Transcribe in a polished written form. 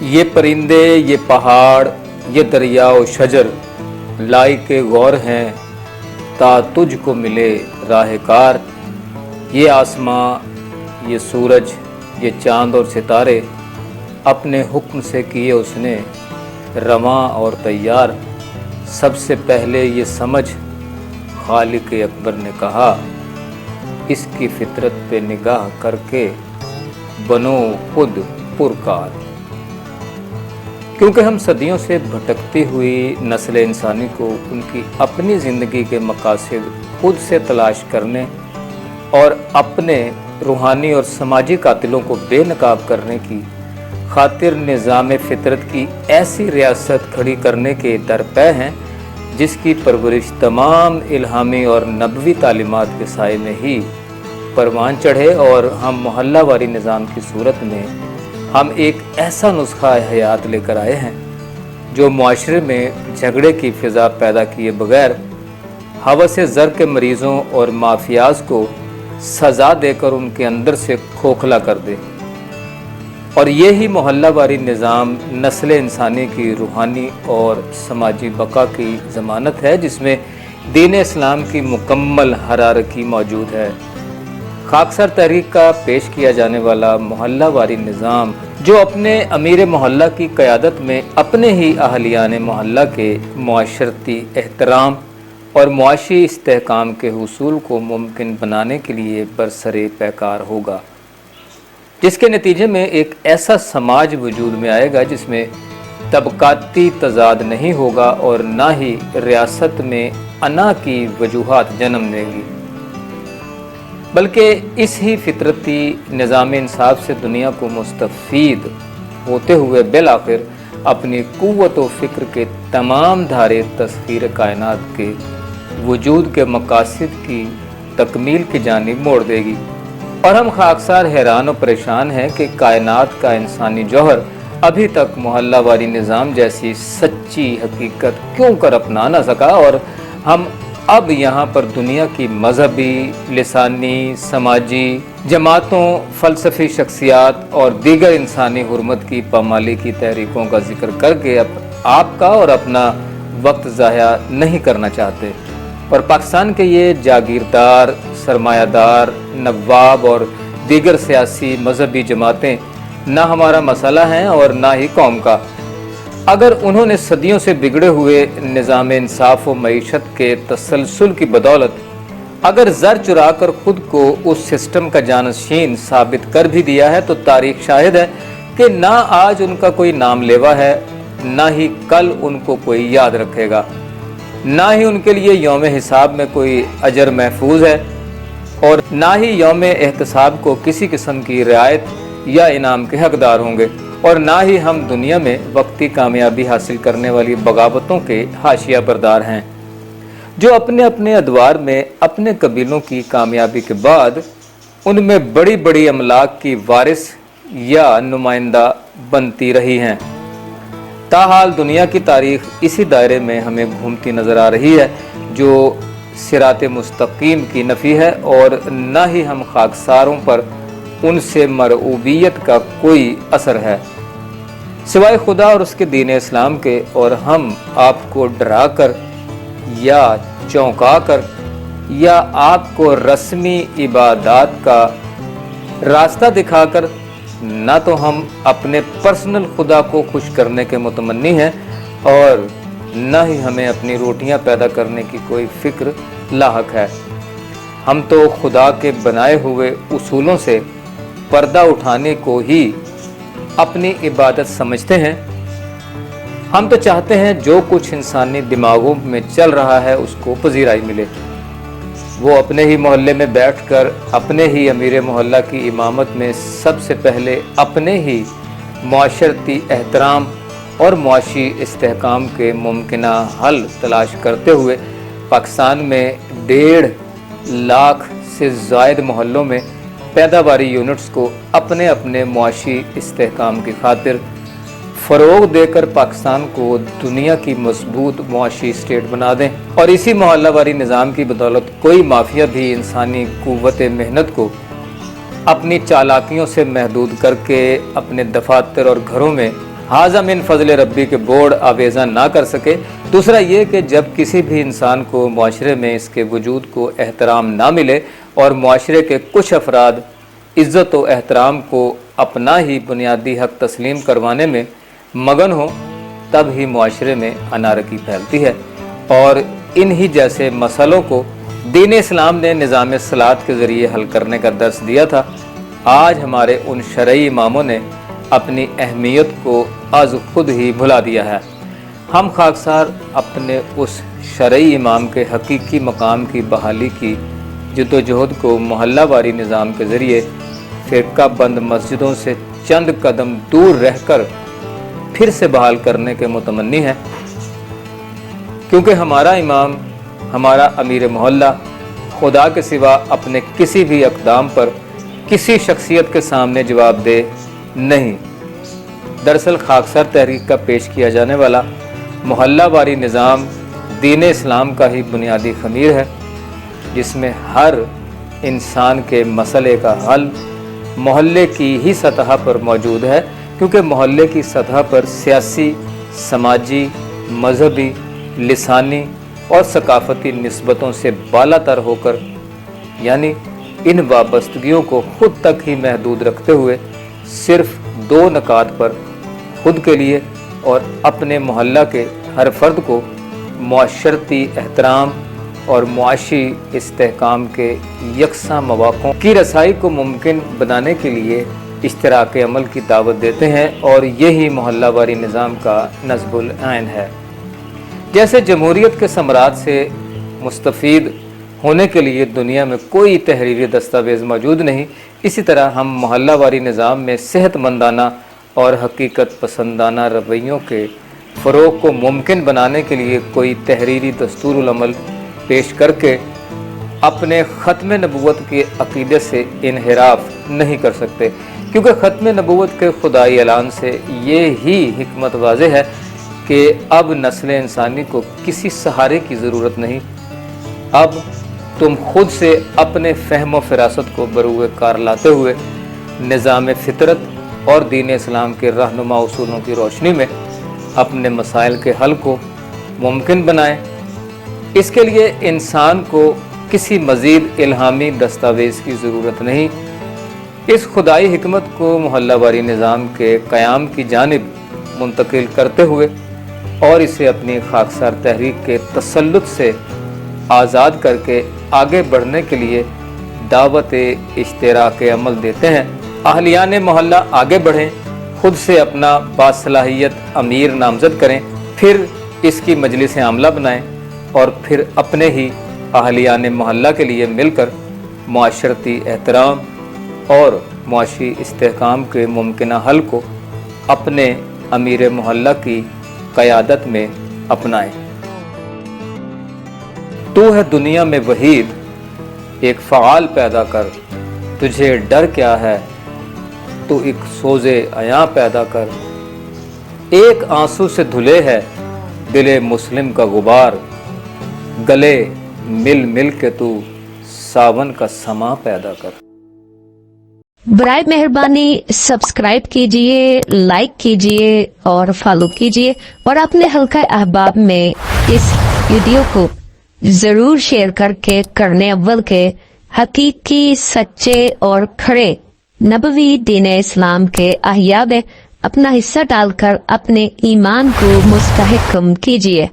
ये परिंदे, ये पहाड़, ये दरिया व शजर लाइके गौर हैं ता तुझको मिले राहकार। ये आसमां, ये सूरज, ये चांद और सितारे अपने हुक्म से किए उसने रवां और तैयार। सबसे पहले ये समझ खालिक अकबर ने कहा, इसकी फितरत पे निगाह करके बनो खुद पुरकार। क्योंकि हम सदियों से भटकती हुई नस्ल इंसानी को उनकी अपनी ज़िंदगी के मकासद खुद से तलाश करने और अपने रूहानी और समाजी कातिलों को बेनकाब करने की खातिर निज़ाम फितरत की ऐसी रियासत खड़ी करने के दरपे हैं जिसकी परवरिश तमाम इल्हामी और नबवी तालीमात के साए में ही परवान चढ़े। और हम मोहल्लावारी निज़ाम की सूरत में हम एक ऐसा नुस्खा हयात लेकर आए हैं जो मुआशरे में झगड़े की फ़िज़ा पैदा किए बगैर हवस ज़र के मरीज़ों और माफियाज को सज़ा देकर उनके अंदर से खोखला कर दे। और ये ही मोहल्लावारी निज़ाम नस्ल इंसानी की रूहानी और समाजी बका की ज़मानत है, जिसमें दीन इस्लाम की मुकम्मल हरारकी मौजूद है। खाकसर तहरीक का पेश किया जाने वाला मोहल्लावारी निज़ाम जो अपने अमीर मोहल्ला की क़यादत में अपने ही अहलियान मोहल्ला के मुआशरती एहतराम और मुआशी इस्तेहकाम के हुसूल को मुमकिन बनाने के लिए बरसरे पैकार होगा, जिसके नतीजे में एक ऐसा समाज वजूद में आएगा जिसमें तबकाती तजाद नहीं होगा और ना ही रियासत में अना की वजूहात जन्म देगी, बल्कि इस ही फितरती निज़ाम इंसाफ से दुनिया को मुस्तफ़ीद होते हुए बिल आखिर अपनी कुव्वत व फ़िक्र के तमाम धारे तस्खीर कायनात के वजूद के मकासद की तकमील की जानिब मोड़ देगी। और हम खाकसार हैरान और परेशान हैं कि कायनात का इंसानी जौहर अभी तक मोहल्लावारी निज़ाम जैसी सच्ची हकीकत क्यों कर अपना ना सका, और हम अब यहाँ पर दुनिया की मजहबी, लिसानी, समाजी जमातों, फ़लसफ़ी शख्सियात और दीगर इंसानी हुर्मत की पामाली की तहरीकों का जिक्र करके आपका और अपना वक्त ज़ाया नहीं करना चाहते। और पाकिस्तान के ये जागीरदार, सरमायादार, नवाब और दीगर सियासी मजहबी जमातें ना हमारा मसला हैं और ना ही कौम का। अगर उन्होंने सदियों से बिगड़े हुए निज़ाम इंसाफ व मईशत के तसलसल की बदौलत अगर ज़र चुरा कर ख़ुद को उस सिस्टम का जानशीन साबित कर भी दिया है, तो तारीख शाहिद है कि ना आज उनका कोई नाम लेवा है, ना ही कल उनको कोई याद रखेगा, ना ही उनके लिए यौम हिसाब में कोई अजर महफूज है, और ना ही यौम एहतसाब को किसी किस्म की रियायत या इनाम के हकदार होंगे, और ना ही हम दुनिया में वक्ती कामयाबी हासिल करने वाली बगावतों के हाशिया बरदार हैं, जो अपने अपने अदवार में अपने कबीलों की कामयाबी के बाद उनमें बड़ी बड़ी अमलाक की वारिस या नुमाइंदा बनती रही हैं। ताहाल दुनिया की तारीख इसी दायरे में हमें घूमती नज़र आ रही है, जो सिरात मुस्तकीम की नफ़ी है, और न ही हम खाकसारों पर उनसे मरऊबियत का कोई असर है सिवाय खुदा और उसके दीन इस्लाम के। और हम आपको डरा कर या चौंका कर या आपको रस्मी इबादत का रास्ता दिखाकर ना तो हम अपने पर्सनल खुदा को खुश करने के मुतमन्नी हैं, और न ही हमें अपनी रोटियां पैदा करने की कोई फ़िक्र लाहक है। हम तो खुदा के बनाए हुए उसूलों से पर्दा उठाने को ही अपनी इबादत समझते हैं। हम तो चाहते हैं जो कुछ इंसानी दिमागों में चल रहा है उसको पजीराई मिले। वो अपने ही मोहल्ले में बैठकर अपने ही अमीर मोहल्ला की इमामत में सबसे पहले अपने ही मुआशरती एहतराम और मुआशी इस्तेहकाम के मुमकिना हल तलाश करते हुए पाकिस्तान में 1.5 लाख से ज़ायद मोहल्लों में पैदावारी यूनिट्स को अपने अपने मुआशी इस्तेहकाम की खातिर फ़रोग़ देकर पाकिस्तान को दुनिया की मजबूत मुआशी स्टेट बना दें। और इसी मोहल्लावारी निज़ाम की बदौलत कोई माफिया भी इंसानी क़ुव्वत मेहनत को अपनी चालाकियों से महदूद करके अपने दफातर और घरों में हाज़ा मिन फजल रब्बी के बोर्ड आवेज़ा ना कर सके। दूसरा ये कि जब किसी भी इंसान को मुआशरे में इसके वजूद को एहतराम ना मिले और मुआशरे के कुछ अफराद इज़्ज़त व एहतराम को अपना ही बुनियादी हक़ तस्लीम करवाने में मगन हो, तब ही मुआशरे में अनारकी फैलती है। और इन्हीं जैसे मसलों को दीन इस्लाम ने निज़ाम सलात के ज़रिए हल करने का दर्स दिया था। आज हमारे उन शरई इमामों ने अपनी अहमियत को आज खुद ही भुला दिया है। हम खाकसार अपने उस शरई इमाम के हकीकी मकाम की बहाली की जद्दोजहद को मोहल्ला वारी निज़ाम के ज़रिए फ़िरका बंद मस्जिदों से चंद कदम दूर रहकर फिर से बहाल करने के मुतमन्नी हैं, क्योंकि हमारा इमाम, हमारा अमीर मोहल्ला खुदा के सिवा अपने किसी भी अक़दाम पर किसी शख्सियत के सामने जवाबदेह नहीं। दरअसल खाकसार तहरीक का पेश किया जाने वाला मोहल्ला वारी निज़ाम दीन इस्लाम का ही बुनियादी खमीर है, जिसमें हर इंसान के मसले का हल मोहल्ले की ही सतह पर मौजूद है, क्योंकि मोहल्ले की सतह पर सियासी, समाजी, मजहबी, लिसानी और सकाफती निस्बतों से बालातर होकर, यानी इन वाबस्तगियों को खुद तक ही महदूद रखते हुए सिर्फ दो नकात पर खुद के लिए और अपने मोहल्ला के हर फर्द को मुआशरती एहतराम और मुआशी इस्तेहकाम के यकसा मौक़ों की रसाई को मुमकिन बनाने के लिए इश्तराक अमल की दावत देते हैं, और यही मोहल्ला वारी निज़ाम का नस्बुल ऐन है। जैसे जमहूरियत के समरात से मुस्तफ़ीद होने के लिए दुनिया में कोई तहरीरी दस्तावेज़ मौजूद नहीं, इसी तरह हम मोहल्ला वारी निज़ाम में सेहतमंदाना और हकीकत पसंदाना रवैयों के फ़रोग़ को मुमकिन बनाने के लिए कोई तहरीरी दस्तूरुल अमल पेश करके अपने ख़त्म नबूवत के अक़ीदे से इन्हिराफ नहीं कर सकते, क्योंकि ख़त्म नबूवत के खुदाई ऐलान से ये ही हिकमत वाज़ेह है कि अब नस्ल इंसानी को किसी सहारे की ज़रूरत नहीं। अब तुम खुद से अपने फ़हम व फ़िरासत को बरूए कार लाते हुए निज़ाम फ़ितरत और दीन इस्लाम के रहनुमा उसूलों की रोशनी में अपने मसाइल के हल को मुमकिन बनाएं। इसके लिए इंसान को किसी मज़ीद इल्हामी दस्तावेज़ की ज़रूरत नहीं। इस खुदाई हिकमत को मोहल्ला वारी निज़ाम के क़याम की जानिब मुंतकिल करते हुए और इसे अपनी खाकसार तहरीक के तसल्लुत से आज़ाद करके आगे बढ़ने के लिए दावत इश्तिराक अमल देते हैं। अहलियान मोहल्ला आगे बढ़ें, खुद से अपना बासलाहियत अमीर नामज़द करें, फिर इसकी मजलिस आमला बनाएं और फिर अपने ही अहलियान मोहल्ला के लिए मिलकर मुआशरती एहतराम और मुआशी इस्तेहकाम के मुमकिना हल को अपने अमीर मोहल्ला की क़यादत में अपनाएं। तू है दुनिया में वहीद, एक फ़आल पैदा कर, तुझे डर क्या है, तू एक सोज़े अयां पैदा कर। एक आंसू से धुले है दिले मुस्लिम का गुबार, गले मिल मिल के तू सावन का समा पैदा कर। बराए मेहरबानी सब्सक्राइब कीजिए, लाइक कीजिए और फॉलो कीजिए, और अपने हल्का अहबाब में इस वीडियो को जरूर शेयर करके करने अव्वल के हकीकी, सच्चे और खड़े नबवी दीन इस्लाम के अहया में अपना हिस्सा डालकर अपने ईमान को मुस्तहकम कीजिए।